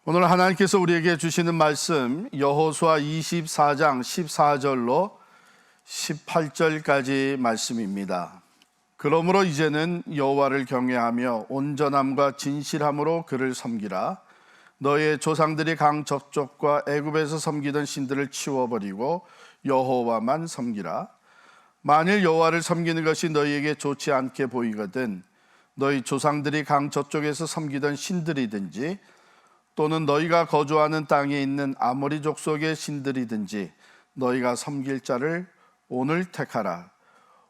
오늘 하나님께서 우리에게 주시는 말씀 여호수아 24장 14절로 18절까지 말씀입니다. 그러므로 이제는 여호와를 경외하며 온전함과 진실함으로 그를 섬기라. 너의 조상들이 강 저쪽과 애굽에서 섬기던 신들을 치워버리고 여호와만 섬기라. 만일 여호와를 섬기는 것이 너희에게 좋지 않게 보이거든 너희 조상들이 강 저쪽에서 섬기던 신들이든지 또는 너희가 거주하는 땅에 있는 아모리 족속의 신들이든지 너희가 섬길 자를 오늘 택하라.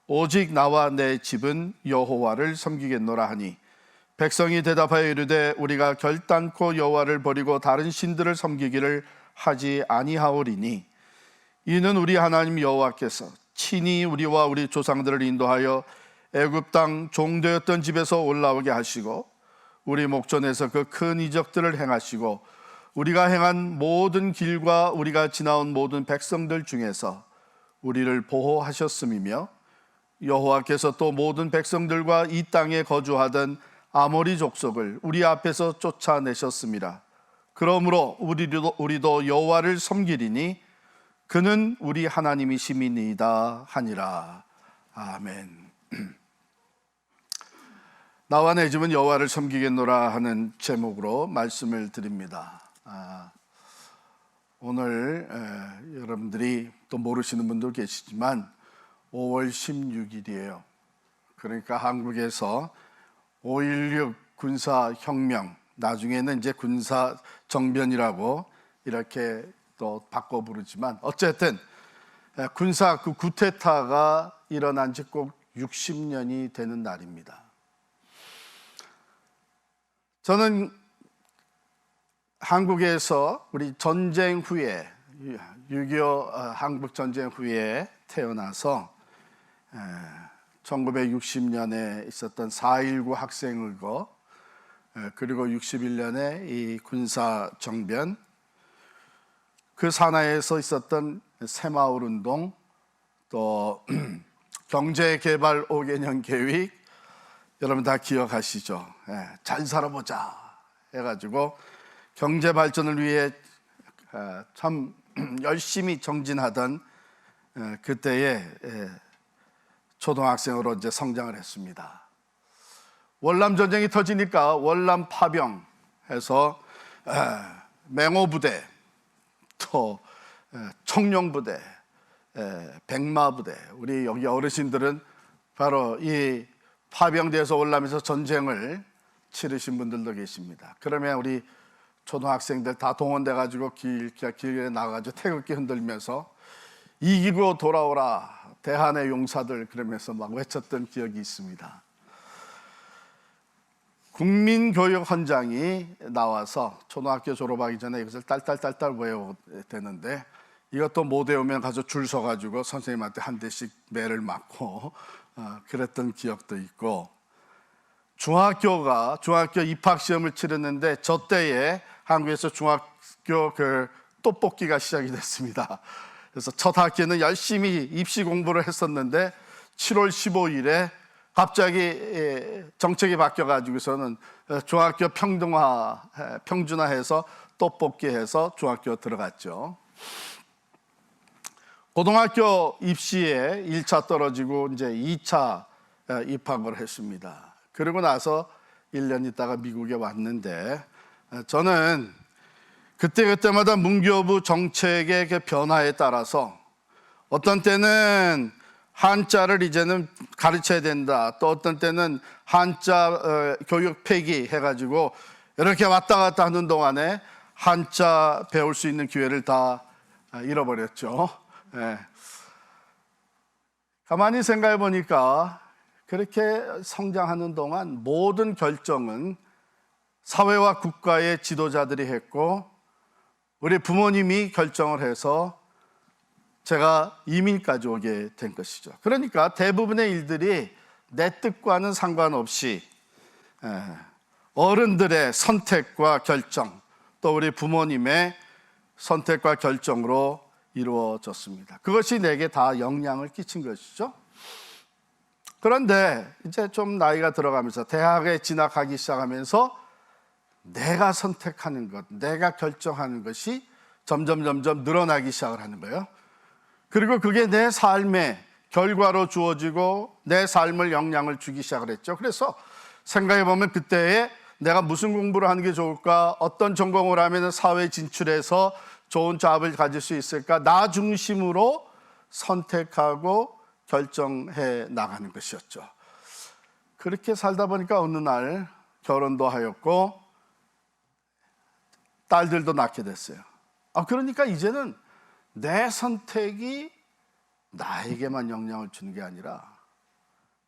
오직 나와 내 집은 여호와를 섬기겠노라 하니 백성이 대답하여 이르되 우리가 결단코 여호와를 버리고 다른 신들을 섬기기를 하지 아니하오리니 이는 우리 하나님 여호와께서 친히 우리와 우리 조상들을 인도하여 애굽 땅 종되었던 집에서 올라오게 하시고 우리 목전에서 그 큰 이적들을 행하시고 우리가 행한 모든 길과 우리가 지나온 모든 백성들 중에서 우리를 보호하셨음이며 여호와께서 또 모든 백성들과 이 땅에 거주하던 아모리 족속을 우리 앞에서 쫓아내셨음이라. 그러므로 우리도 여호와를 섬기리니 그는 우리 하나님이심이니이다 하니라. 아멘. 나와 내 집은 여호와를 섬기겠노라 하는 제목으로 말씀을 드립니다. 오늘 여러분들이 또 모르시는 분도 계시지만 5월 16일이에요. 그러니까 한국에서 5.16 군사혁명, 나중에는 이제 군사정변이라고 이렇게 또 바꿔 부르지만 어쨌든 군사 그 쿠데타가 일어난 지 꼭 60년이 되는 날입니다. 저는 한국에서 우리 전쟁 후에 6.25 한국 전쟁 후에 태어나서 1960년에 있었던 4.19 학생의거 그리고 61년에 이 군사정변 그 산하에서 있었던 새마을운동 또 경제개발 5개년 계획 여러분 다 기억하시죠? 잘 살아보자 해가지고 경제 발전을 위해 참 열심히 정진하던 그때의 초등학생으로 이제 성장을 했습니다. 월남 전쟁이 터지니까 월남 파병해서 맹호부대, 또 청룡부대, 백마부대, 우리 여기 어르신들은 바로 이 파병돼서 월남에서 전쟁을 치르신 분들도 계십니다. 그러면 우리 초등학생들 다 동원돼 가지고 길에 나가가지고 태극기 흔들면서 이기고 돌아오라 대한의 용사들 그러면서 막 외쳤던 기억이 있습니다. 국민교육헌장이 나와서 초등학교 졸업하기 전에 이것을 딸딸딸딸 외워야 되는데 이것도 못 외우면 가서 줄 서가지고 선생님한테 한 대씩 매를 맞고 그랬던 기억도 있고, 중학교 입학시험을 치렀는데 저 때에 한국에서 중학교 그 떡볶이가 시작이 됐습니다. 그래서 첫 학기는 열심히 입시 공부를 했었는데 7월 15일에 갑자기 정책이 바뀌어가지고서는 중학교 평준화해서 떡볶이 해서 중학교 들어갔죠. 고등학교 입시에 1차 떨어지고 이제 2차 입학을 했습니다. 그러고 나서 1년 있다가 미국에 왔는데 저는 그때마다 문교부 정책의 그 변화에 따라서 어떤 때는 한자를 이제는 가르쳐야 된다, 또 어떤 때는 한자 교육 폐기 해가지고 이렇게 왔다 갔다 하는 동안에 한자 배울 수 있는 기회를 다 잃어버렸죠. 가만히 생각해 보니까 그렇게 성장하는 동안 모든 결정은 사회와 국가의 지도자들이 했고 우리 부모님이 결정을 해서 제가 이민까지 오게 된 것이죠. 그러니까 대부분의 일들이 내 뜻과는 상관없이 어른들의 선택과 결정, 또 우리 부모님의 선택과 결정으로 이루어졌습니다. 그것이 내게 다 영향을 끼친 것이죠. 그런데 이제 좀 나이가 들어가면서 대학에 진학하기 시작하면서 내가 선택하는 것, 내가 결정하는 것이 점점 늘어나기 시작을 하는 거예요. 그리고 그게 내 삶의 결과로 주어지고 내 삶을 영향을 주기 시작을 했죠. 그래서 생각해 보면 그때에 내가 무슨 공부를 하는 게 좋을까, 어떤 전공을 하면 사회에 진출해서 좋은 잡을 가질 수 있을까, 나 중심으로 선택하고 결정해 나가는 것이었죠. 그렇게 살다 보니까 어느 날 결혼도 하였고 딸들도 낳게 됐어요. 그러니까 이제는 내 선택이 나에게만 영향을 주는 게 아니라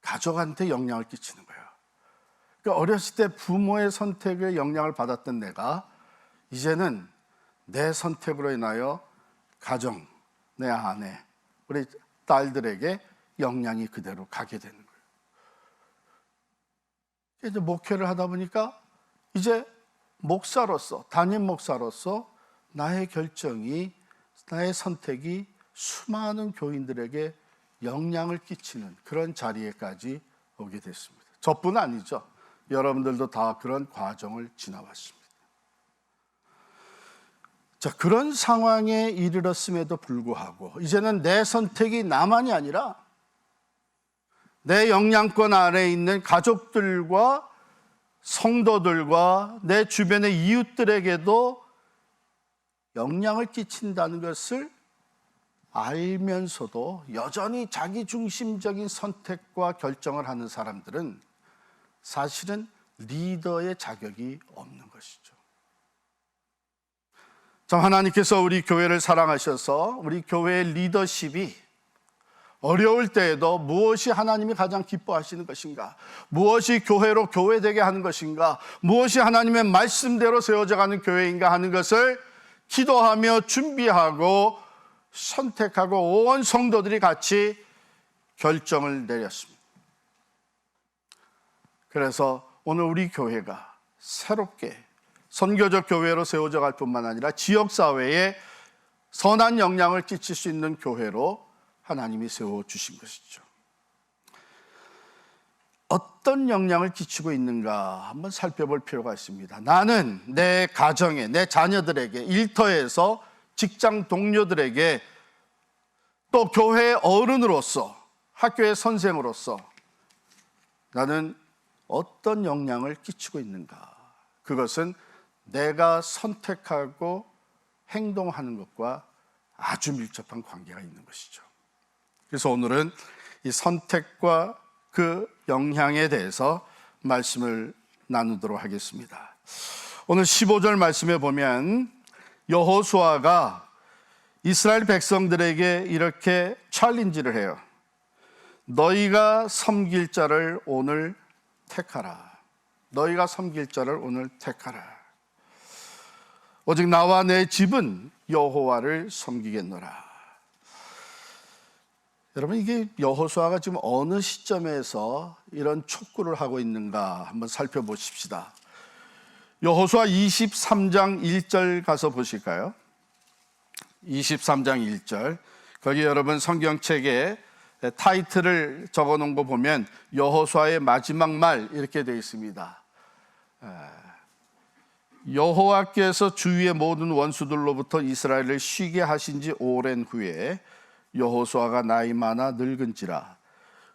가족한테 영향을 끼치는 거예요. 그러니까 어렸을 때 부모의 선택에 영향을 받았던 내가 이제는 내 선택으로 인하여 가정, 내 아내, 우리 딸들에게 영향이 그대로 가게 되는 거예요. 이제 목회를 하다 보니까 이제 목사로서, 담임 목사로서 나의 결정이, 나의 선택이 수많은 교인들에게 영향을 끼치는 그런 자리에까지 오게 됐습니다. 저뿐 아니죠. 여러분들도 다 그런 과정을 지나왔습니다. 자, 그런 상황에 이르렀음에도 불구하고 이제는 내 선택이 나만이 아니라 내 영향권 아래에 있는 가족들과 성도들과 내 주변의 이웃들에게도 영향을 끼친다는 것을 알면서도 여전히 자기중심적인 선택과 결정을 하는 사람들은 사실은 리더의 자격이 없는 것이죠. 참, 하나님께서 우리 교회를 사랑하셔서 우리 교회의 리더십이 어려울 때에도 무엇이 하나님이 가장 기뻐하시는 것인가, 무엇이 교회로 교회되게 하는 것인가, 무엇이 하나님의 말씀대로 세워져가는 교회인가 하는 것을 기도하며 준비하고 선택하고 온 성도들이 같이 결정을 내렸습니다. 그래서 오늘 우리 교회가 새롭게 선교적 교회로 세워져 갈 뿐만 아니라 지역사회에 선한 영향을 끼칠 수 있는 교회로 하나님이 세워주신 것이죠. 어떤 영향을 끼치고 있는가 한번 살펴볼 필요가 있습니다. 나는 내 가정에, 내 자녀들에게, 일터에서 직장 동료들에게, 또 교회 어른으로서, 학교의 선생으로서 나는 어떤 영향을 끼치고 있는가? 그것은 내가 선택하고 행동하는 것과 아주 밀접한 관계가 있는 것이죠. 그래서 오늘은 이 선택과 그 영향에 대해서 말씀을 나누도록 하겠습니다. 오늘 15절 말씀에 보면 여호수아가 이스라엘 백성들에게 이렇게 챌린지를 해요. 너희가 섬길 자를 오늘 택하라. 너희가 섬길 자를 오늘 택하라. 오직 나와 내 집은 여호와를 섬기겠노라. 여러분, 이게 여호수아가 지금 어느 시점에서 이런 촉구를 하고 있는가 한번 살펴보십시다. 여호수아 23장 1절 가서 보실까요? 23장 1절. 거기 여러분 성경책에 타이틀을 적어놓은 거 보면 여호수아의 마지막 말 이렇게 되어 있습니다. 여호와께서 주위의 모든 원수들로부터 이스라엘을 쉬게 하신 지 오랜 후에 여호수아가 나이 많아 늙은지라.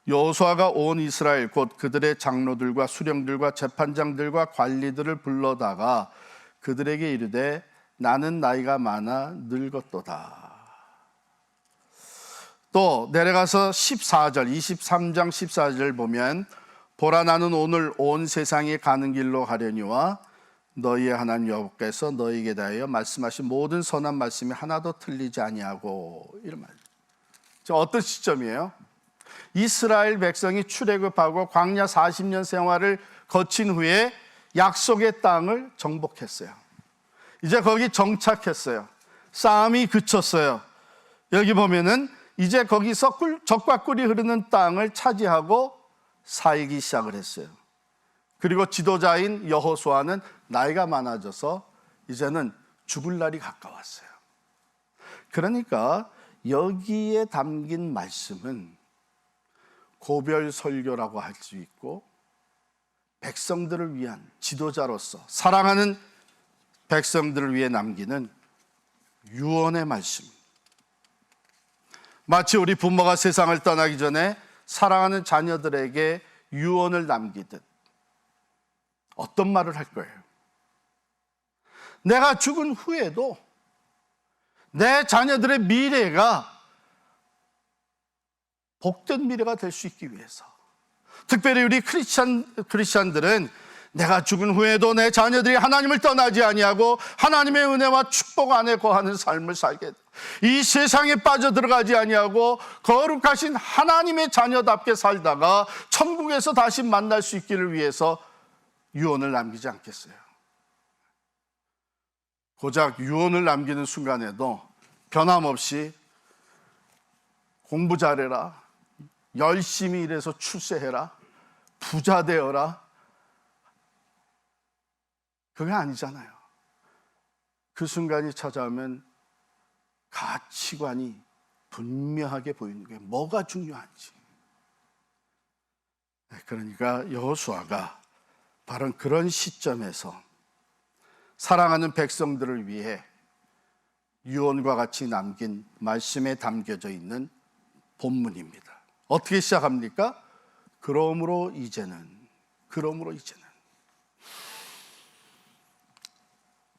여호수아가 온 이스라엘 곧 그들의 장로들과 수령들과 재판장들과 관리들을 불러다가 그들에게 이르되 나는 나이가 많아 늙었도다. 또 내려가서 14절 23장 14절 보면 보라 나는 오늘 온 세상에 가는 길로 가려니와 너희의 하나님 여호와께서 너희에게 대하여 말씀하신 모든 선한 말씀이 하나도 틀리지 아니하고. 이런 말. 어떤 시점이에요? 이스라엘 백성이 출애굽하고 광야 40년 생활을 거친 후에 약속의 땅을 정복했어요. 이제 거기 정착했어요. 싸움이 그쳤어요. 여기 보면은 이제 거기서 젖과 꿀이 흐르는 땅을 차지하고 살기 시작을 했어요. 그리고 지도자인 여호수아는 나이가 많아져서 이제는 죽을 날이 가까웠어요. 그러니까 여기에 담긴 말씀은 고별 설교라고 할 수 있고 백성들을 위한 지도자로서 사랑하는 백성들을 위해 남기는 유언의 말씀. 마치 우리 부모가 세상을 떠나기 전에 사랑하는 자녀들에게 유언을 남기듯 어떤 말을 할 거예요? 내가 죽은 후에도 내 자녀들의 미래가 복된 미래가 될 수 있기 위해서, 특별히 우리 크리스찬들은 내가 죽은 후에도 내 자녀들이 하나님을 떠나지 아니하고 하나님의 은혜와 축복 안에 거하는 삶을 살게 돼. 이 세상에 빠져들어가지 아니하고 거룩하신 하나님의 자녀답게 살다가 천국에서 다시 만날 수 있기를 위해서 유언을 남기지 않겠어요? 고작 유언을 남기는 순간에도 변함없이 공부 잘해라, 열심히 일해서 출세해라, 부자 되어라, 그게 아니잖아요. 그 순간이 찾아오면 가치관이 분명하게 보이는 게 뭐가 중요한지. 그러니까 여호수아가 바로 그런 시점에서 사랑하는 백성들을 위해 유언과 같이 남긴 말씀에 담겨져 있는 본문입니다. 어떻게 시작합니까? 그러므로 이제는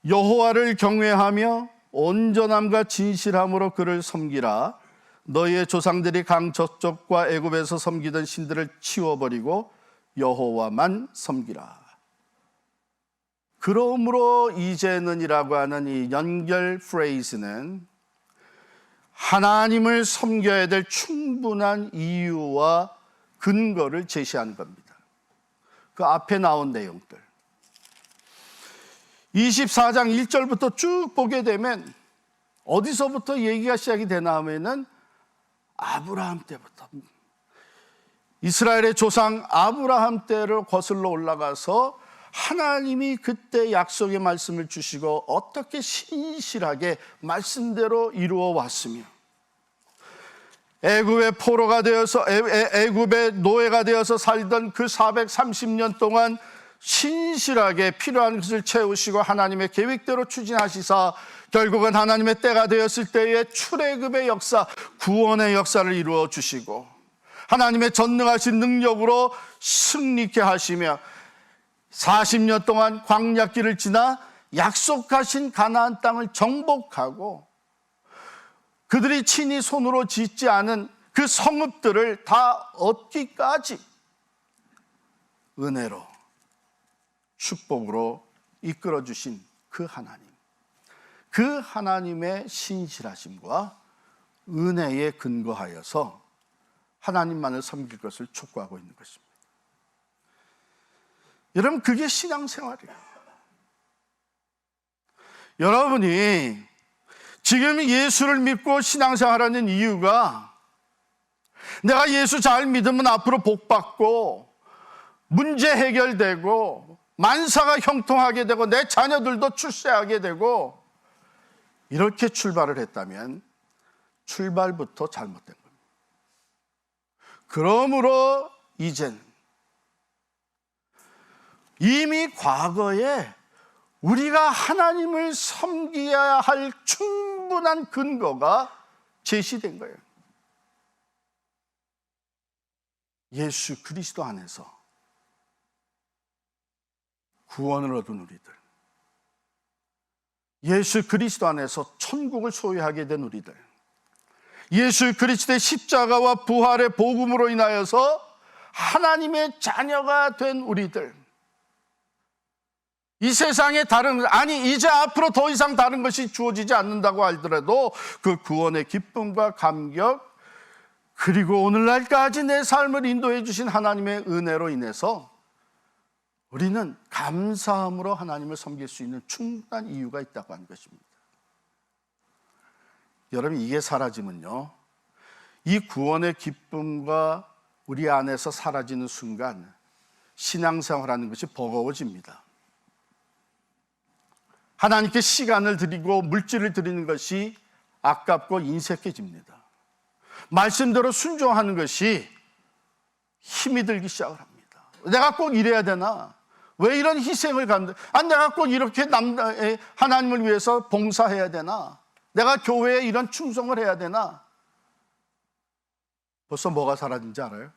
여호와를 경외하며 온전함과 진실함으로 그를 섬기라. 너희의 조상들이 강 저쪽과 애굽에서 섬기던 신들을 치워버리고 여호와만 섬기라. 그러므로 이제는이라고 하는 이 연결 프레이즈는 하나님을 섬겨야 될 충분한 이유와 근거를 제시하는 겁니다. 그 앞에 나온 내용들 24장 1절부터 쭉 보게 되면 어디서부터 얘기가 시작이 되나 하면은 아브라함 때부터, 이스라엘의 조상 아브라함 때를 거슬러 올라가서 하나님이 그때 약속의 말씀을 주시고 어떻게 신실하게 말씀대로 이루어 왔으며, 애굽의 포로가 되어서 애굽의 노예가 되어서 살던 그 430년 동안 신실하게 필요한 것을 채우시고 하나님의 계획대로 추진하시사 결국은 하나님의 때가 되었을 때에 출애굽의 역사, 구원의 역사를 이루어 주시고 하나님의 전능하신 능력으로 승리케 하시며 40년 동안 광야길을 지나 약속하신 가나안 땅을 정복하고 그들이 친히 손으로 짓지 않은 그 성읍들을 다 얻기까지 은혜로 축복으로 이끌어 주신 그 하나님, 그 하나님의 신실하심과 은혜에 근거하여서 하나님만을 섬길 것을 촉구하고 있는 것입니다. 여러분, 그게 신앙생활이에요. 여러분이 지금 예수를 믿고 신앙생활하는 이유가 내가 예수 잘 믿으면 앞으로 복받고 문제 해결되고 만사가 형통하게 되고 내 자녀들도 출세하게 되고 이렇게 출발을 했다면 출발부터 잘못된 겁니다. 그러므로 이젠 이미 과거에 우리가 하나님을 섬겨야 할 충분한 근거가 제시된 거예요. 예수 그리스도 안에서 구원을 얻은 우리들, 예수 그리스도 안에서 천국을 소유하게 된 우리들, 예수 그리스도의 십자가와 부활의 복음으로 인하여서 하나님의 자녀가 된 우리들, 이 세상에 이제 앞으로 더 이상 다른 것이 주어지지 않는다고 하더라도 그 구원의 기쁨과 감격, 그리고 오늘날까지 내 삶을 인도해 주신 하나님의 은혜로 인해서 우리는 감사함으로 하나님을 섬길 수 있는 충분한 이유가 있다고 하는 것입니다. 여러분, 이게 사라지면요, 이 구원의 기쁨과 우리 안에서 사라지는 순간 신앙생활하는 것이 버거워집니다. 하나님께 시간을 드리고 물질을 드리는 것이 아깝고 인색해집니다. 말씀대로 순종하는 것이 힘이 들기 시작을 합니다. 내가 꼭 이래야 되나? 왜 이런 희생을 간다? 내가 꼭 이렇게 하나님을 위해서 봉사해야 되나? 내가 교회에 이런 충성을 해야 되나? 벌써 뭐가 사라진지 알아요?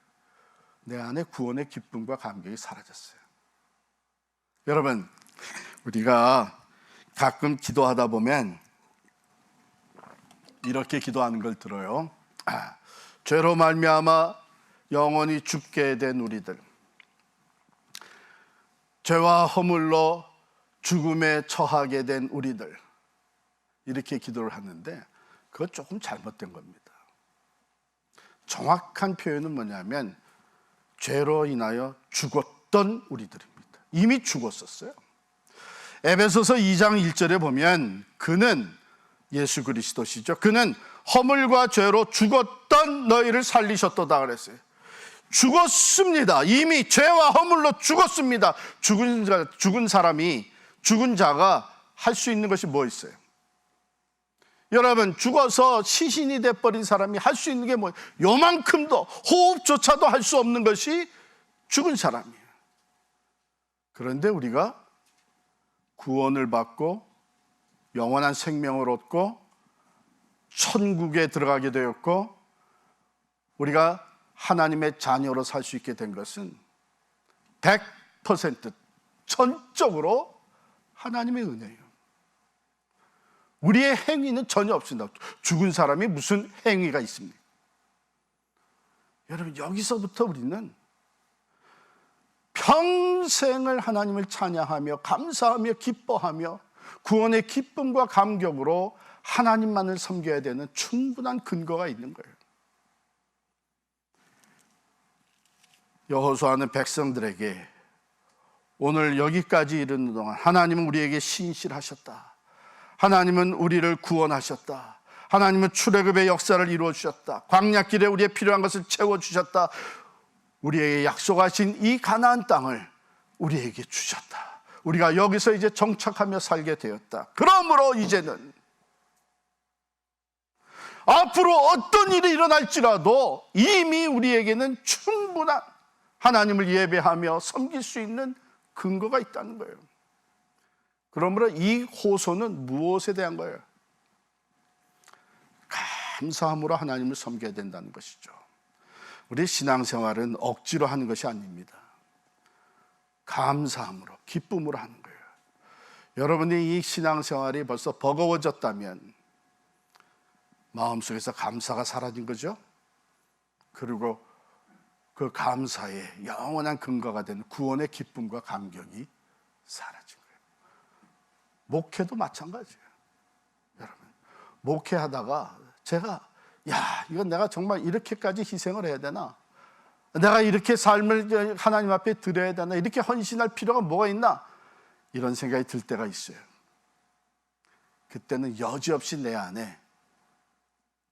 내 안에 구원의 기쁨과 감격이 사라졌어요. 여러분, 우리가 가끔 기도하다 보면 이렇게 기도하는 걸 들어요. 죄로 말미암아 영원히 죽게 된 우리들, 죄와 허물로 죽음에 처하게 된 우리들, 이렇게 기도를 하는데 그거 조금 잘못된 겁니다. 정확한 표현은 뭐냐면 죄로 인하여 죽었던 우리들입니다. 이미 죽었었어요. 에베소서 2장 1절에 보면 그는 예수 그리스도시죠. 그는 허물과 죄로 죽었던 너희를 살리셨도다 그랬어요. 죽었습니다. 이미 죄와 허물로 죽었습니다. 죽은 사람이, 죽은 자가 할 수 있는 것이 뭐 있어요? 여러분, 죽어서 시신이 돼버린 사람이 할 수 있는 게 뭐예요? 요만큼도, 호흡조차도 할 수 없는 것이 죽은 사람이에요. 그런데 우리가 구원을 받고 영원한 생명을 얻고 천국에 들어가게 되었고 우리가 하나님의 자녀로 살 수 있게 된 것은 100% 전적으로 하나님의 은혜예요. 우리의 행위는 전혀 없습니다. 죽은 사람이 무슨 행위가 있습니까? 여러분, 여기서부터 우리는 평생을 하나님을 찬양하며 감사하며 기뻐하며 구원의 기쁨과 감격으로 하나님만을 섬겨야 되는 충분한 근거가 있는 거예요. 여호수아는 백성들에게 오늘 여기까지 이르는 동안 하나님은 우리에게 신실하셨다. 하나님은 우리를 구원하셨다. 하나님은 출애굽의 역사를 이루어 주셨다. 광야길에 우리의 필요한 것을 채워 주셨다. 우리에게 약속하신 이 가나안 땅을 우리에게 주셨다. 우리가 여기서 이제 정착하며 살게 되었다. 그러므로 이제는 앞으로 어떤 일이 일어날지라도 이미 우리에게는 충분한 하나님을 예배하며 섬길 수 있는 근거가 있다는 거예요. 그러므로 이 호소는 무엇에 대한 거예요? 감사함으로 하나님을 섬겨야 된다는 것이죠. 우리 신앙생활은 억지로 하는 것이 아닙니다. 감사함으로, 기쁨으로 하는 거예요. 여러분이 이 신앙생활이 벌써 버거워졌다면 마음속에서 감사가 사라진 거죠. 그리고 그 감사의 영원한 근거가 되는 구원의 기쁨과 감격이 사라진 거예요. 목회도 마찬가지예요. 여러분, 목회하다가 제가 이건 내가 정말 이렇게까지 희생을 해야 되나? 내가 이렇게 삶을 하나님 앞에 드려야 되나? 이렇게 헌신할 필요가 뭐가 있나? 이런 생각이 들 때가 있어요. 그때는 여지없이 내 안에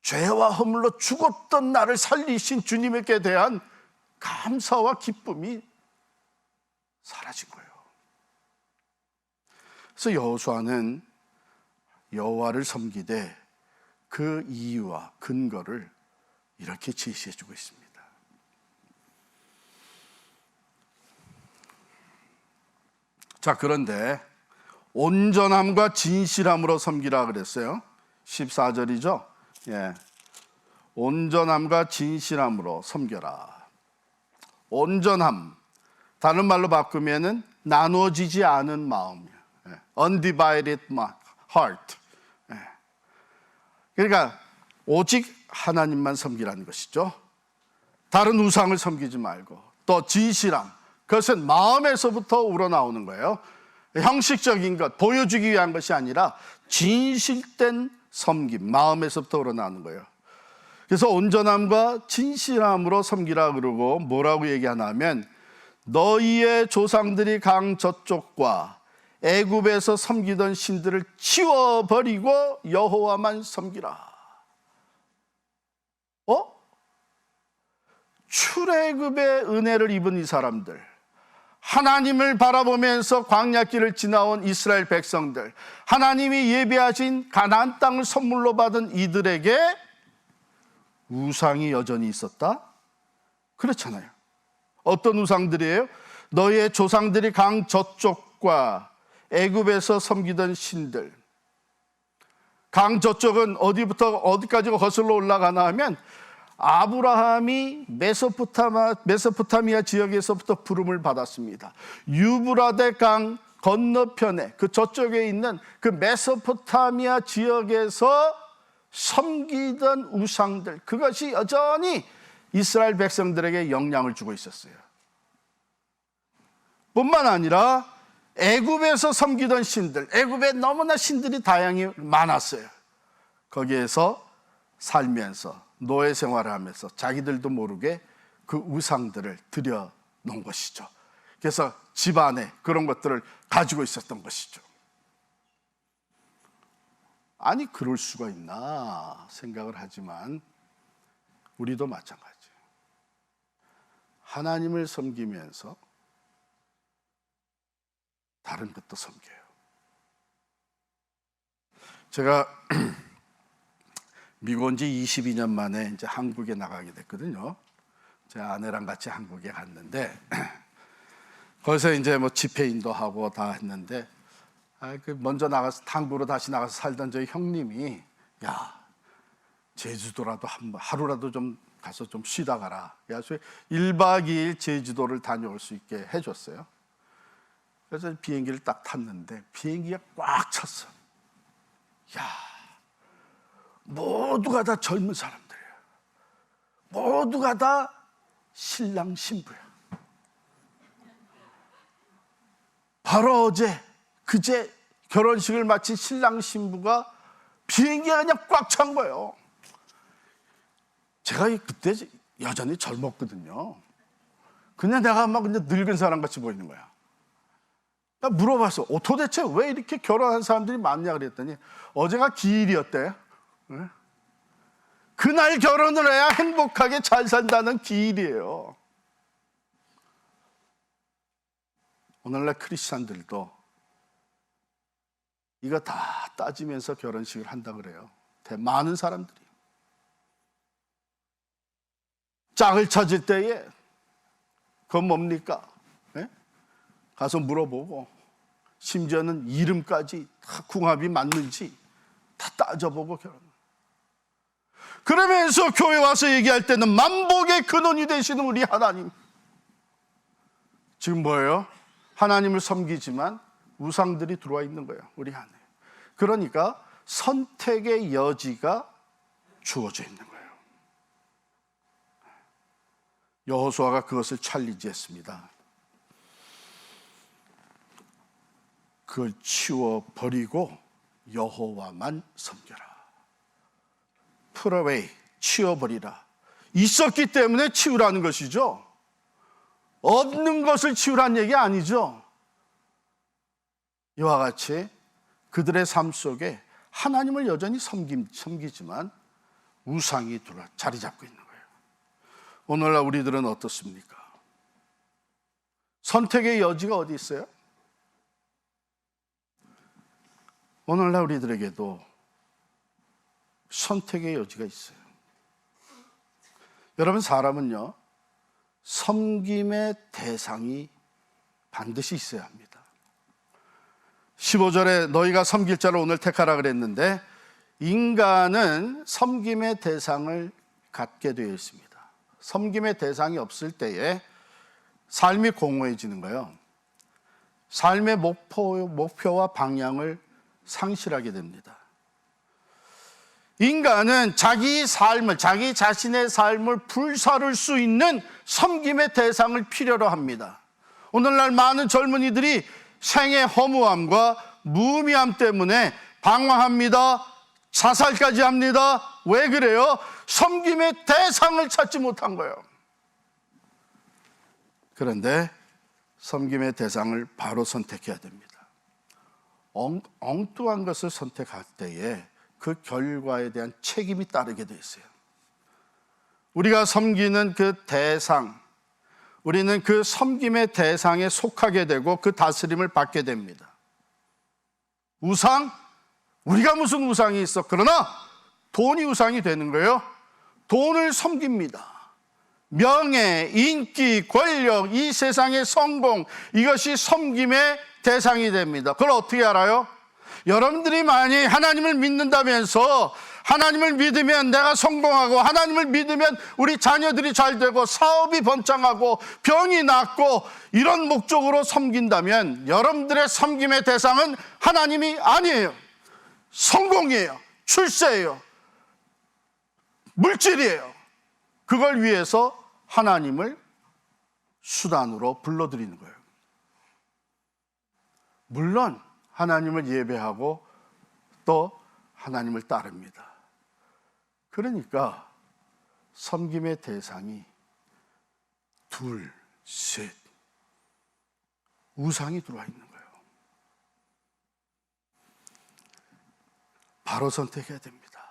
죄와 허물로 죽었던 나를 살리신 주님에게 대한 감사와 기쁨이 사라진 거예요. 그래서 여호수아는 여호와를 섬기되 그 이유와 근거를 이렇게 제시해 주고 있습니다. 자, 그런데 온전함과 진실함으로 섬기라 그랬어요. 14절이죠. 예. 온전함과 진실함으로 섬겨라. 온전함, 다른 말로 바꾸면은 나눠지지 않은 마음, undivided heart. 그러니까 오직 하나님만 섬기라는 것이죠. 다른 우상을 섬기지 말고. 또 진실함, 그것은 마음에서부터 우러나오는 거예요. 형식적인 것, 보여주기 위한 것이 아니라 진실된 섬김, 마음에서부터 우러나오는 거예요. 그래서 온전함과 진실함으로 섬기라 그러고 뭐라고 얘기하냐면 너희의 조상들이 강 저쪽과 애굽에서 섬기던 신들을 치워버리고 여호와만 섬기라. 출애굽의 은혜를 입은 이 사람들, 하나님을 바라보면서 광야길을 지나온 이스라엘 백성들, 하나님이 예비하신 가나안 땅을 선물로 받은 이들에게 우상이 여전히 있었다? 그렇잖아요. 어떤 우상들이에요? 너희의 조상들이 강 저쪽과 애굽에서 섬기던 신들. 강 저쪽은 어디부터 어디까지 거슬러 올라가나 하면 아브라함이 메소포타미아 지역에서부터 부름을 받았습니다. 유브라데 강 건너편에 그 저쪽에 있는 그 메소포타미아 지역에서 섬기던 우상들, 그것이 여전히 이스라엘 백성들에게 영향을 주고 있었어요. 뿐만 아니라 애굽에서 섬기던 신들, 애굽에 너무나 신들이 다양히 많았어요. 거기에서 살면서 노예 생활을 하면서 자기들도 모르게 그 우상들을 들여놓은 것이죠. 그래서 집안에 그런 것들을 가지고 있었던 것이죠. 아니, 그럴 수가 있나 생각을 하지만 우리도 마찬가지예요. 하나님을 섬기면서 다른 것도 섬겨요. 제가 미국 온 지 22년 만에 이제 한국에 나가게 됐거든요. 제 아내랑 같이 한국에 갔는데 거기서 이제 뭐 집회인도 하고 다 했는데 먼저 나가서 한국으로 다시 나가서 살던 저희 형님이 야, 제주도라도 하루라도 좀 가서 좀 쉬다 가라. 그래서 1박 2일 제주도를 다녀올 수 있게 해줬어요. 그래서 비행기를 딱 탔는데 비행기가 꽉 찼어. 야, 모두가 다 젊은 사람들이야. 모두가 다 신랑 신부야. 바로 그제 결혼식을 마친 신랑 신부가 비행기가 그냥 꽉 찬 거예요. 제가 그때 여전히 젊었거든요. 그냥 내가 막 그냥 늙은 사람 같이 보이는 거야. 나 물어봤어. 도대체 왜 이렇게 결혼한 사람들이 많냐 그랬더니 어제가 기일이었대. 네? 그날 결혼을 해야 행복하게 잘 산다는 기일이에요. 오늘날 크리스찬들도 이거 다 따지면서 결혼식을 한다 그래요. 많은 사람들이. 짝을 찾을 때에 그건 뭡니까? 네? 가서 물어보고 심지어는 이름까지 다 궁합이 맞는지 다 따져보고 결혼. 그러면서 교회 와서 얘기할 때는 만복의 근원이 되시는 우리 하나님. 지금 뭐예요? 하나님을 섬기지만 우상들이 들어와 있는 거예요, 우리 안에. 그러니까 선택의 여지가 주어져 있는 거예요. 여호수아가 그것을 챌린지했습니다. 그걸 치워버리고 여호와만 섬겨라. Put away, 치워버리라. 있었기 때문에 치우라는 것이죠. 없는 것을 치우라는 얘기 아니죠. 이와 같이 그들의 삶 속에 하나님을 여전히 섬기지만 우상이 자리 잡고 있는 거예요. 오늘날 우리들은 어떻습니까? 선택의 여지가 어디 있어요? 오늘날 우리들에게도 선택의 여지가 있어요. 여러분, 사람은요, 섬김의 대상이 반드시 있어야 합니다. 15절에 너희가 섬길 자를 오늘 택하라 그랬는데 인간은 섬김의 대상을 갖게 되어 있습니다. 섬김의 대상이 없을 때에 삶이 공허해지는 거예요. 삶의 목표와 방향을 상실하게 됩니다. 인간은 자기 자신의 삶을 불사를 수 있는 섬김의 대상을 필요로 합니다. 오늘날 많은 젊은이들이 생의 허무함과 무의미함 때문에 방황합니다. 자살까지 합니다. 왜 그래요? 섬김의 대상을 찾지 못한 거예요. 그런데 섬김의 대상을 바로 선택해야 됩니다. 엉뚱한 것을 선택할 때에 그 결과에 대한 책임이 따르게 돼 있어요. 우리가 섬기는 그 대상, 우리는 그 섬김의 대상에 속하게 되고 그 다스림을 받게 됩니다. 우상? 우리가 무슨 우상이 있어? 그러나 돈이 우상이 되는 거예요. 돈을 섬깁니다. 명예, 인기, 권력, 이 세상의 성공, 이것이 섬김의 대상이 됩니다. 그걸 어떻게 알아요? 여러분들이 만약 하나님을 믿는다면서 하나님을 믿으면 내가 성공하고 하나님을 믿으면 우리 자녀들이 잘 되고 사업이 번창하고 병이 낫고 이런 목적으로 섬긴다면 여러분들의 섬김의 대상은 하나님이 아니에요. 성공이에요. 출세예요. 물질이에요. 그걸 위해서 하나님을 수단으로 불러들이는 거예요. 물론 하나님을 예배하고 또 하나님을 따릅니다. 그러니까 섬김의 대상이 둘, 셋, 우상이 들어와 있는 거예요. 바로 선택해야 됩니다.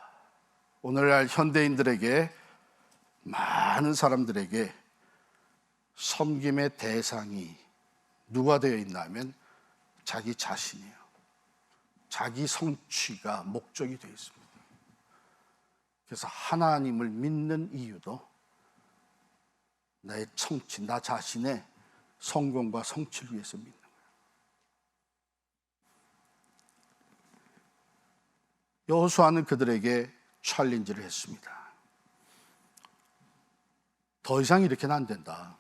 오늘날 현대인들에게, 많은 사람들에게 섬김의 대상이 누가 되어 있냐면 자기 자신이에요. 자기 성취가 목적이 되어 있습니다. 그래서 하나님을 믿는 이유도 나의 성취, 나 자신의 성공과 성취를 위해서 믿는 거예요. 여호수아는 그들에게 챌린지를 했습니다. 더 이상 이렇게는 안 된다.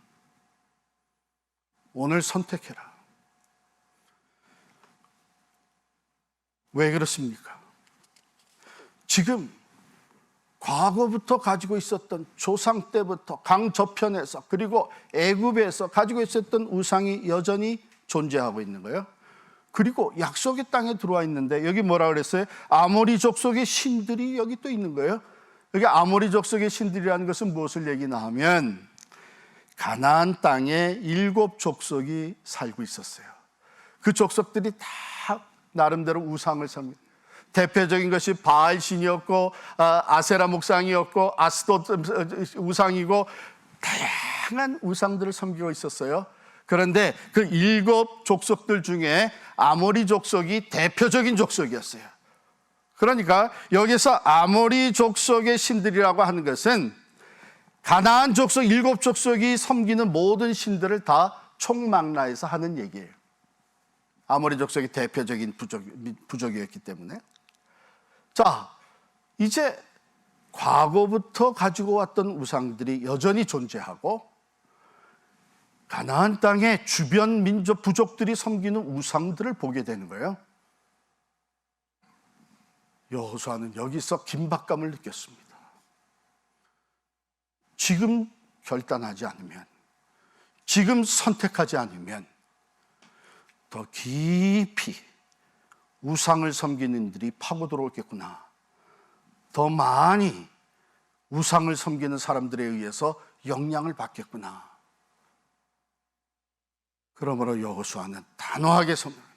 오늘 선택해라. 왜 그렇습니까? 지금 과거부터 가지고 있었던, 조상 때부터 강 저편에서 그리고 애굽에서 가지고 있었던 우상이 여전히 존재하고 있는 거예요. 그리고 약속의 땅에 들어와 있는데 여기 뭐라 그랬어요? 아모리 족속의 신들이 여기 또 있는 거예요. 여기 아모리 족속의 신들이라는 것은 무엇을 얘기나 하면 가나안 땅에 7 족속이 살고 있었어요. 그 족속들이 다 나름대로 우상을 섬깁니다. 대표적인 것이 바알 신이었고 아세라 목상이었고 아스돗 우상이고 다양한 우상들을 섬기고 있었어요. 그런데 그 7 족속들 중에 아모리 족속이 대표적인 족속이었어요. 그러니까 여기서 아모리 족속의 신들이라고 하는 것은 가나안 족속 7 족속이 섬기는 모든 신들을 다 총망라해서 하는 얘기예요. 아모리 족속이 대표적인 부족이었기 때문에. 자, 이제 과거부터 가지고 왔던 우상들이 여전히 존재하고 가나안 땅의 주변 민족 부족들이 섬기는 우상들을 보게 되는 거예요. 여호수아는 여기서 긴박감을 느꼈습니다. 지금 결단하지 않으면, 지금 선택하지 않으면 더 깊이 우상을 섬기는 이들이 파고 들어오겠구나. 더 많이 우상을 섬기는 사람들에 의해서 영향을 받겠구나. 그러므로 여호수아는 단호하게 선언합니다.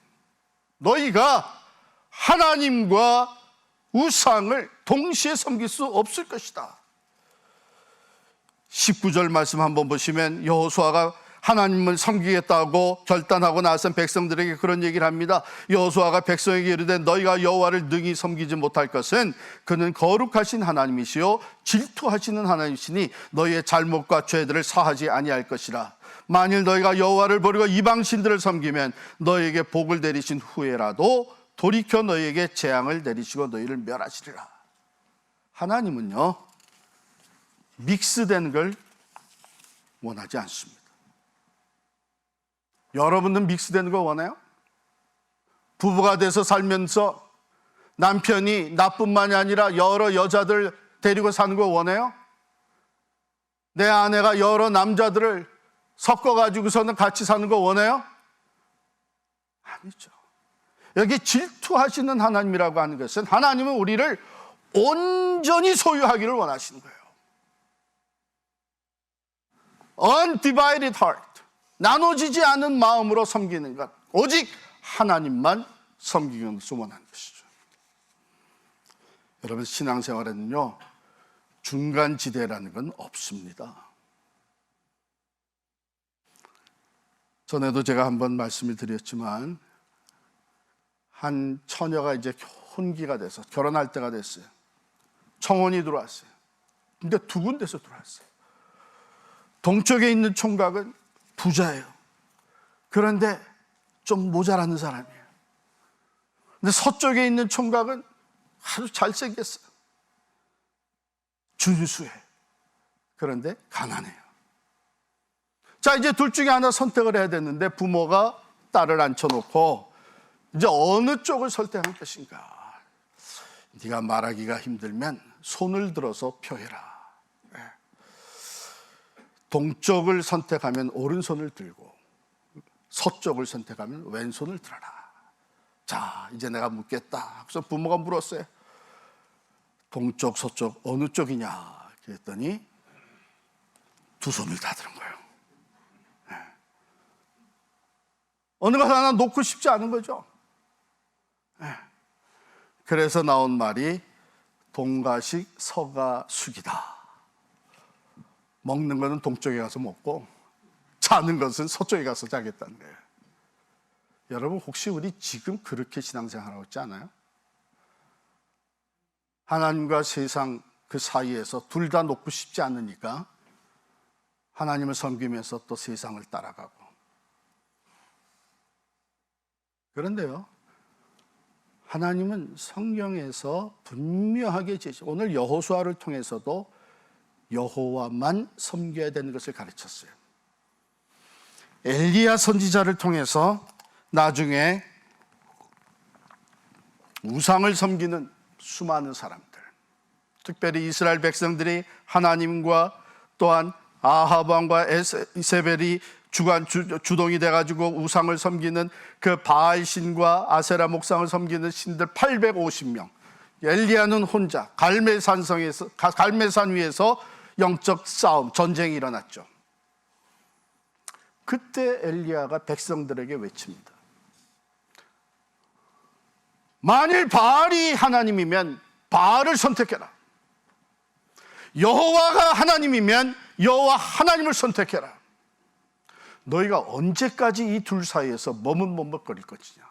너희가 하나님과 우상을 동시에 섬길 수 없을 것이다. 19절 말씀 한번 보시면 여호수아가 하나님을 섬기겠다고 결단하고 나선 백성들에게 그런 얘기를 합니다. 여호수아가 백성에게 이르되 너희가 여호와를 능히 섬기지 못할 것은 그는 거룩하신 하나님이시요 질투하시는 하나님이시니 너희의 잘못과 죄들을 사하지 아니할 것이라. 만일 너희가 여호와를 버리고 이방 신들을 섬기면 너희에게 복을 내리신 후에라도 돌이켜 너희에게 재앙을 내리시고 너희를 멸하시리라. 하나님은요, 믹스된 걸 원하지 않습니다. 여러분은 믹스되는 거 원해요? 부부가 돼서 살면서 남편이 나뿐만이 아니라 여러 여자들 데리고 사는 거 원해요? 내 아내가 여러 남자들을 섞어가지고서는 같이 사는 거 원해요? 아니죠. 여기 질투하시는 하나님이라고 하는 것은 하나님은 우리를 온전히 소유하기를 원하시는 거예요. Undivided heart, 나눠지지 않은 마음으로 섬기는 것, 오직 하나님만 섬기는 것을 원하는 것이죠. 여러분, 신앙생활에는요 중간지대라는 건 없습니다. 전에도 제가 한번 말씀을 드렸지만 한 처녀가 이제 혼기가 돼서 결혼할 때가 됐어요. 청혼이 들어왔어요. 근데 두 군데서 들어왔어요. 동쪽에 있는 총각은 부자예요. 그런데 좀 모자라는 사람이에요. 근데 서쪽에 있는 총각은 아주 잘생겼어요. 준수해. 그런데 가난해요. 자, 이제 둘 중에 하나 선택을 해야 되는데 부모가 딸을 앉혀놓고 이제 어느 쪽을 선택할 것인가. 네가 말하기가 힘들면 손을 들어서 표해라. 동쪽을 선택하면 오른손을 들고 서쪽을 선택하면 왼손을 들어라. 자, 이제 내가 묻겠다. 그래서 부모가 물었어요. 동쪽, 서쪽 어느 쪽이냐? 그랬더니 두 손을 다 들은 거예요. 어느 것 하나 놓고 싶지 않은 거죠. 그래서 나온 말이 동가식 서가숙이다. 먹는 것은 동쪽에 가서 먹고 자는 것은 서쪽에 가서 자겠다는 거예요. 여러분, 혹시 우리 지금 그렇게 신앙생활하고 있지 않아요? 하나님과 세상 그 사이에서 둘 다 놓고 싶지 않으니까 하나님을 섬기면서 또 세상을 따라가고. 그런데요, 하나님은 성경에서 분명하게 오늘 여호수아를 통해서도 여호와만 섬겨야 되는 것을 가르쳤어요. 엘리야 선지자를 통해서 나중에 우상을 섬기는 수많은 사람들, 특별히 이스라엘 백성들이 하나님과 또한 아합 왕과 이세벨이 주동이 돼가지고 우상을 섬기는 그 바알 신과 아세라 목상을 섬기는 신들 850명, 엘리야는 혼자 갈멜산 위에서 영적 싸움, 전쟁이 일어났죠. 그때 엘리야가 백성들에게 외칩니다. 만일 바알이 하나님이면 바알을 선택해라. 여호와가 하나님이면 여호와 하나님을 선택해라. 너희가 언제까지 이 둘 사이에서 머뭇머뭇거릴 것이냐.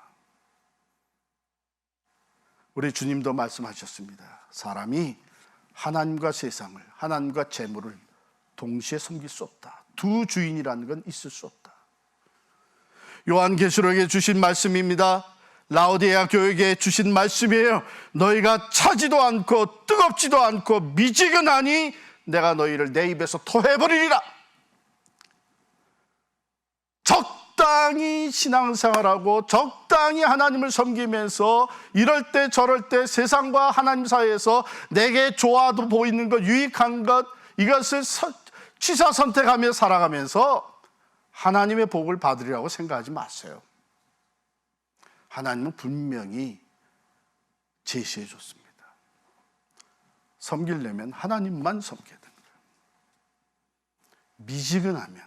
우리 주님도 말씀하셨습니다. 사람이 하나님과 세상을, 하나님과 재물을 동시에 섬길 수 없다. 두 주인이라는 건 있을 수 없다. 요한계시록에 주신 말씀입니다. 라오디게아 교회에 주신 말씀이에요. 너희가 차지도 않고 뜨겁지도 않고 미지근하니 내가 너희를 내 입에서 토해버리리라. 적당히 신앙생활하고 적당히 하나님을 섬기면서 이럴 때 저럴 때 세상과 하나님 사이에서 내게 좋아도 보이는 것, 유익한 것, 이것을 취사 선택하며 살아가면서 하나님의 복을 받으리라고 생각하지 마세요. 하나님은 분명히 제시해 줬습니다. 섬기려면 하나님만 섬겨야 됩니다. 미지근하면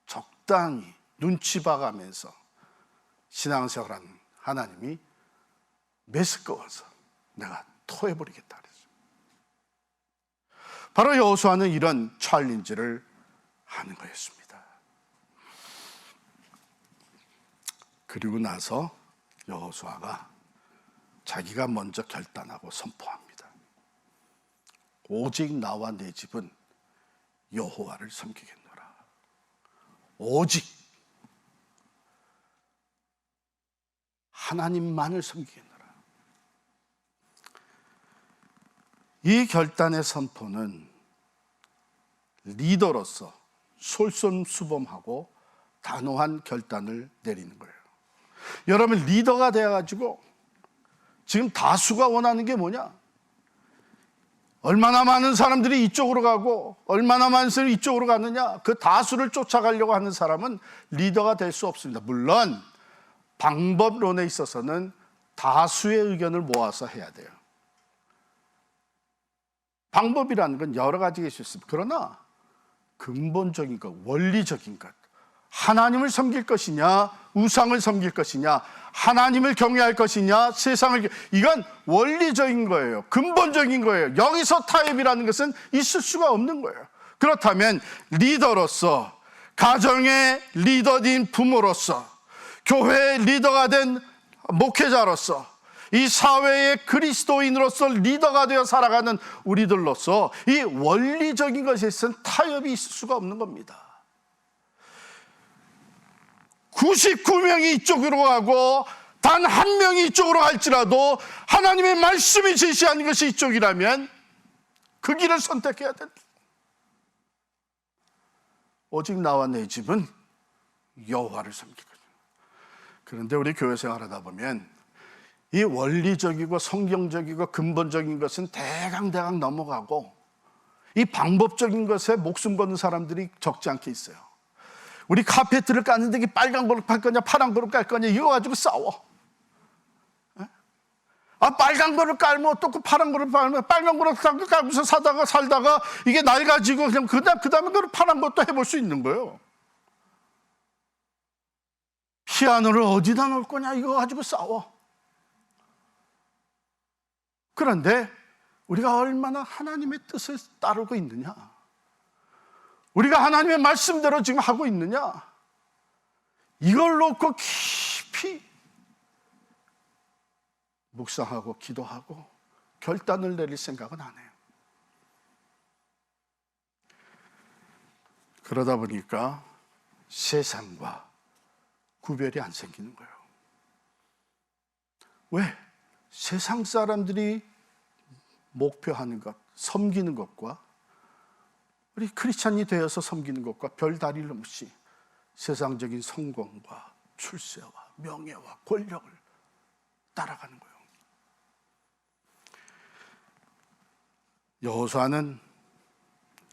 적당히 눈치 봐가면서 신앙생활하는 하나님이 메스꺼워서 내가 토해버리겠다 그랬어요. 바로 여호수아는 이런 챌린지를 하는 거였습니다. 그리고 나서 여호수아가 자기가 먼저 결단하고 선포합니다. 오직 나와 내 집은 여호와를 섬기겠노라. 오직 하나님만을 섬기겠노라. 이 결단의 선포는 리더로서 솔선수범하고 단호한 결단을 내리는 거예요. 여러분, 리더가 되어가지고 지금 다수가 원하는 게 뭐냐? 얼마나 많은 사람들이 이쪽으로 가고 얼마나 많은 사람들이 이쪽으로 가느냐, 그 다수를 쫓아가려고 하는 사람은 리더가 될 수 없습니다. 물론 방법론에 있어서는 다수의 의견을 모아서 해야 돼요. 방법이라는 건 여러 가지가 있을 수 있습니다. 그러나 근본적인 것, 원리적인 것, 하나님을 섬길 것이냐, 우상을 섬길 것이냐, 하나님을 경외할 것이냐, 세상을, 이건 원리적인 거예요. 근본적인 거예요. 여기서 타협이라는 것은 있을 수가 없는 거예요. 그렇다면 리더로서, 가정의 리더인 부모로서, 교회의 리더가 된 목회자로서 이 사회의 그리스도인으로서 리더가 되어 살아가는 우리들로서 이 원리적인 것에 있어서는 타협이 있을 수가 없는 겁니다. 99명이 이쪽으로 가고 단 한 명이 이쪽으로 갈지라도 하나님의 말씀이 제시한 것이 이쪽이라면 그 길을 선택해야 된다. 오직 나와 내 집은 여호와를 섬기거든. 그런데 우리 교회 생활하다 보면 이 원리적이고 성경적이고 근본적인 것은 대강 넘어가고 이 방법적인 것에 목숨 거는 사람들이 적지 않게 있어요. 우리 카페트를 깠는데 빨간 그릇 깔 거냐 파란 그릇 깔 거냐 이거 가지고 싸워. 빨간 그릇 깔면 어떻고 파란 그릇 깔면 빨간 그릇 깔면서 살다가 이게 낡아지고 그냥 그 다음에 그 파란 것도 해볼 수 있는 거예요. 피아노를 어디다 놓을 거냐 이거 가지고 싸워. 그런데 우리가 얼마나 하나님의 뜻을 따르고 있느냐, 우리가 하나님의 말씀대로 지금 하고 있느냐, 이걸 놓고 깊이 묵상하고 기도하고 결단을 내릴 생각은 안 해요. 그러다 보니까 세상과 구별이 안 생기는 거예요. 왜? 세상 사람들이 목표하는 것, 섬기는 것과 우리 크리스찬이 되어서 섬기는 것과 별 다를 없이 세상적인 성공과 출세와 명예와 권력을 따라가는 거예요. 여호수아는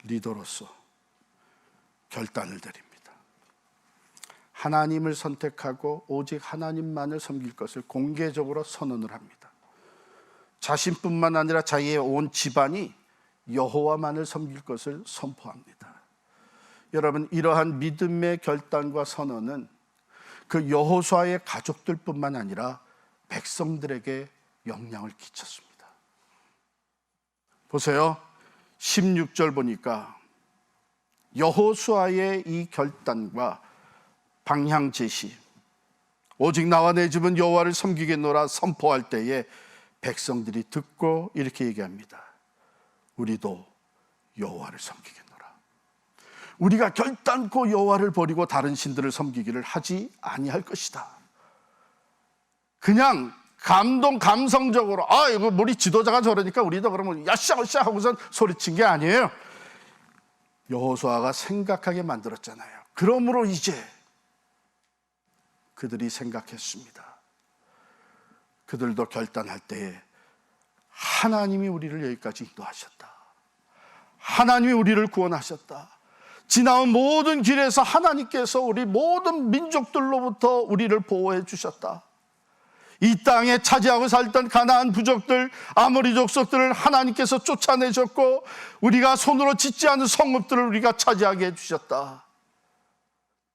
리더로서 결단을 내립니다. 하나님을 선택하고 오직 하나님만을 섬길 것을 공개적으로 선언을 합니다. 자신뿐만 아니라 자기의 온 집안이 여호와만을 섬길 것을 선포합니다. 여러분, 이러한 믿음의 결단과 선언은 그 여호수아의 가족들뿐만 아니라 백성들에게 영향을 끼쳤습니다. 보세요. 16절 보니까 여호수아의 이 결단과 방향 제시, 오직 나와 내 집은 여호와를 섬기겠노라 선포할 때에 백성들이 듣고 이렇게 얘기합니다. 우리도 여호와를 섬기겠노라. 우리가 결단코 여호와를 버리고 다른 신들을 섬기기를 하지 아니할 것이다. 그냥 감성적으로 이거 우리 지도자가 저러니까 우리도 그러면 야샤샤 하고선 소리친 게 아니에요. 여호수아가 생각하게 만들었잖아요. 그러므로 이제 그들이 생각했습니다. 그들도 결단할 때에 하나님이 우리를 여기까지 인도하셨다. 하나님이 우리를 구원하셨다. 지나온 모든 길에서 하나님께서 우리 모든 민족들로부터 우리를 보호해 주셨다. 이 땅에 차지하고 살던 가나안 부족들, 아모리 족속들을 하나님께서 쫓아내셨고 우리가 손으로 짓지 않은 성읍들을 우리가 차지하게 해주셨다.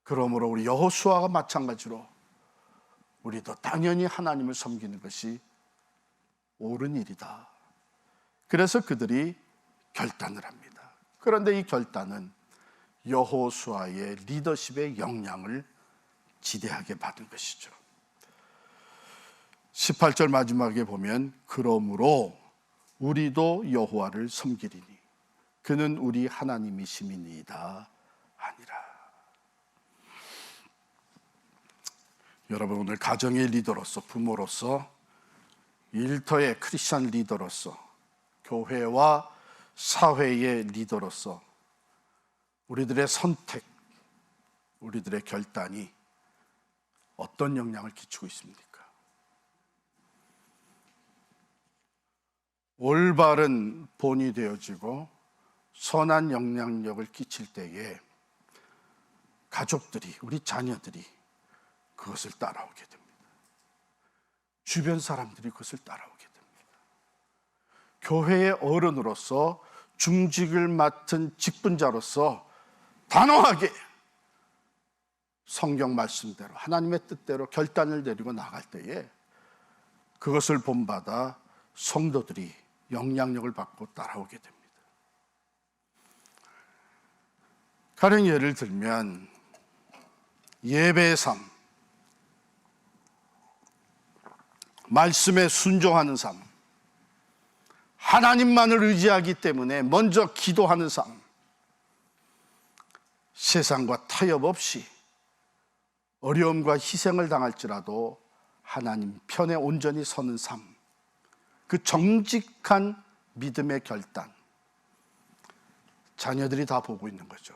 그러므로 우리 여호수아가 마찬가지로 우리도 당연히 하나님을 섬기는 것이 옳은 일이다. 그래서 그들이 결단을 합니다. 그런데 이 결단은 여호수아의 리더십의 영향을 지대하게 받은 것이죠. 18절 마지막에 보면 그러므로 우리도 여호와를 섬기리니 그는 우리 하나님이심이니이다 아니라. 여러분, 오늘 가정의 리더로서, 부모로서, 일터의 크리스찬 리더로서, 교회와 사회의 리더로서 우리들의 선택, 우리들의 결단이 어떤 영향을 끼치고 있습니까? 올바른 본이 되어지고 선한 영향력을 끼칠 때에 가족들이, 우리 자녀들이 그것을 따라오게 됩니다. 주변 사람들이 그것을 따라오게 됩니다. 교회의 어른으로서, 중직을 맡은 직분자로서 단호하게 성경 말씀대로 하나님의 뜻대로 결단을 내리고 나갈 때에 그것을 본받아 성도들이 영향력을 받고 따라오게 됩니다. 가령 예를 들면 예배의 삶, 말씀에 순종하는 삶, 하나님만을 의지하기 때문에 먼저 기도하는 삶, 세상과 타협 없이 어려움과 희생을 당할지라도 하나님 편에 온전히 서는 삶, 그 정직한 믿음의 결단, 자녀들이 다 보고 있는 거죠.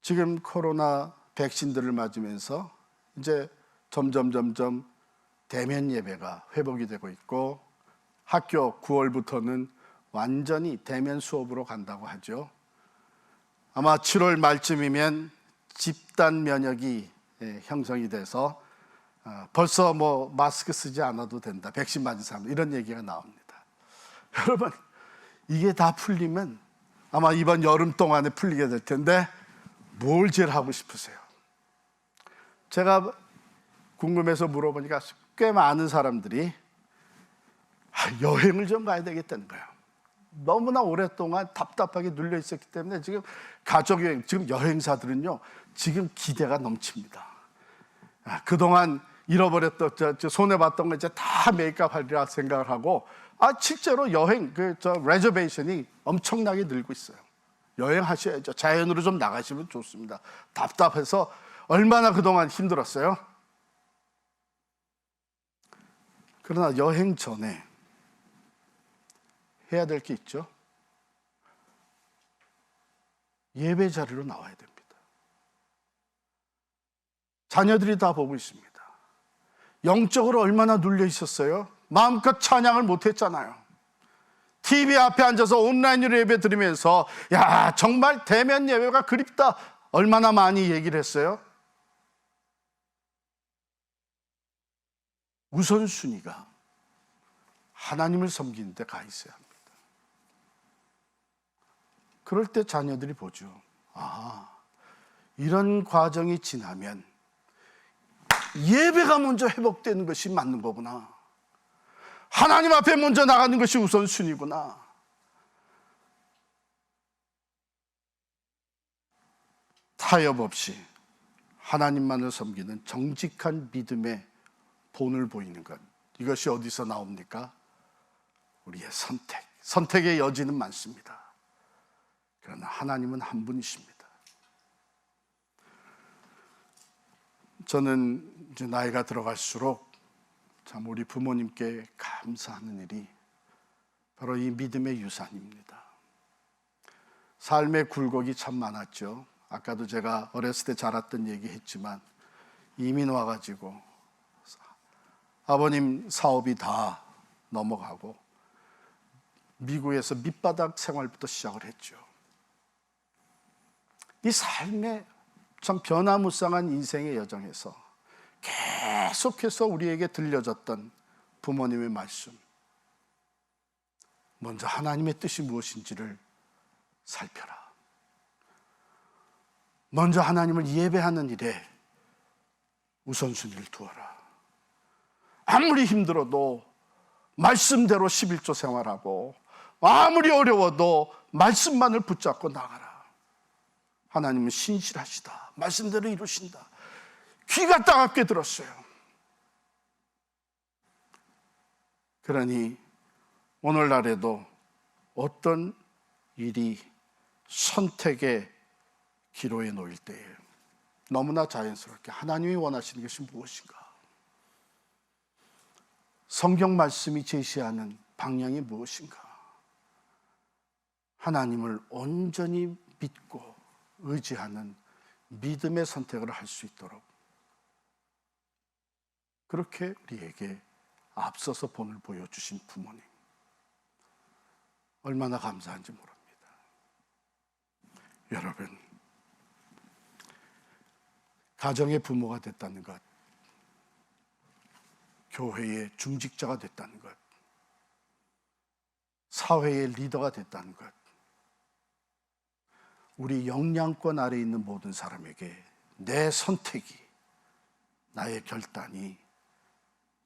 지금 코로나 백신들을 맞으면서 이제 점점 대면 예배가 회복이 되고 있고, 학교 9월부터는 완전히 대면 수업으로 간다고 하죠. 아마 7월 말쯤이면 집단 면역이 형성이 돼서 벌써 뭐 마스크 쓰지 않아도 된다, 백신 맞은 사람, 이런 얘기가 나옵니다. 여러분, 이게 다 풀리면 아마 이번 여름 동안에 풀리게 될 텐데 뭘 제일 하고 싶으세요? 제가 궁금해서 물어보니까 꽤 많은 사람들이 여행을 좀 가야 되겠다는 거예요. 너무나 오랫동안 답답하게 눌려 있었기 때문에 지금 가족여행, 지금 여행사들은요 지금 기대가 넘칩니다. 그동안 잃어버렸던, 손해봤던 거 이제 다 메이크업 하리라 생각을 하고, 실제로 여행 레저베이션이 엄청나게 늘고 있어요. 여행하셔야죠. 자연으로 좀 나가시면 좋습니다. 답답해서 얼마나 그동안 힘들었어요. 그러나 여행 전에 해야 될 게 있죠. 예배 자리로 나와야 됩니다. 자녀들이 다 보고 있습니다. 영적으로 얼마나 눌려 있었어요? 마음껏 찬양을 못했잖아요. TV 앞에 앉아서 온라인으로 예배 드리면서 야, 정말 대면 예배가 그립다, 얼마나 많이 얘기를 했어요? 우선순위가 하나님을 섬기는 데 가 있어야 합니다. 그럴 때 자녀들이 보죠. 이런 과정이 지나면 예배가 먼저 회복되는 것이 맞는 거구나. 하나님 앞에 먼저 나가는 것이 우선순위구나. 타협 없이 하나님만을 섬기는 정직한 믿음의 본을 보이는 것, 이것이 어디서 나옵니까? 우리의 선택의 여지는 많습니다. 그러나 하나님은 한 분이십니다. 저는 이제 나이가 들어갈수록 참 우리 부모님께 감사하는 일이 바로 이 믿음의 유산입니다. 삶의 굴곡이 참 많았죠. 아까도 제가 어렸을 때 자랐던 얘기 했지만, 이민 와가지고 아버님 사업이 다 넘어가고 미국에서 밑바닥 생활부터 시작을 했죠. 이 삶의 참 변화무쌍한 인생의 여정에서 계속해서 우리에게 들려졌던 부모님의 말씀, 먼저 하나님의 뜻이 무엇인지를 살펴라. 먼저 하나님을 예배하는 일에 우선순위를 두어라. 아무리 힘들어도 말씀대로 11조 생활하고, 아무리 어려워도 말씀만을 붙잡고 나가라. 하나님은 신실하시다, 말씀대로 이루신다. 귀가 따갑게 들었어요. 그러니 오늘날에도 어떤 일이 선택의 기로에 놓일 때에 너무나 자연스럽게 하나님이 원하시는 것이 무엇인가, 성경 말씀이 제시하는 방향이 무엇인가, 하나님을 온전히 믿고 의지하는 믿음의 선택을 할 수 있도록 그렇게 우리에게 앞서서 본을 보여주신 부모님, 얼마나 감사한지 모릅니다. 여러분, 가정의 부모가 됐다는 것, 교회의 중직자가 됐다는 것, 사회의 리더가 됐다는 것, 우리 영향권 아래에 있는 모든 사람에게 내 선택이, 나의 결단이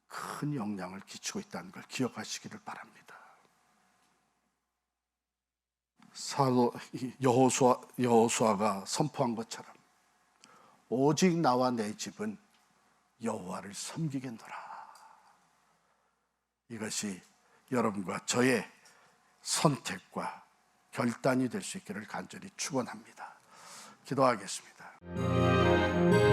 큰 영향을 끼치고 있다는 걸 기억하시기를 바랍니다. 사도 여호수아가 선포한 것처럼 오직 나와 내 집은 여호와를 섬기겠노라. 이것이 여러분과 저의 선택과 결단이 될 수 있기를 간절히 축원합니다. 기도하겠습니다.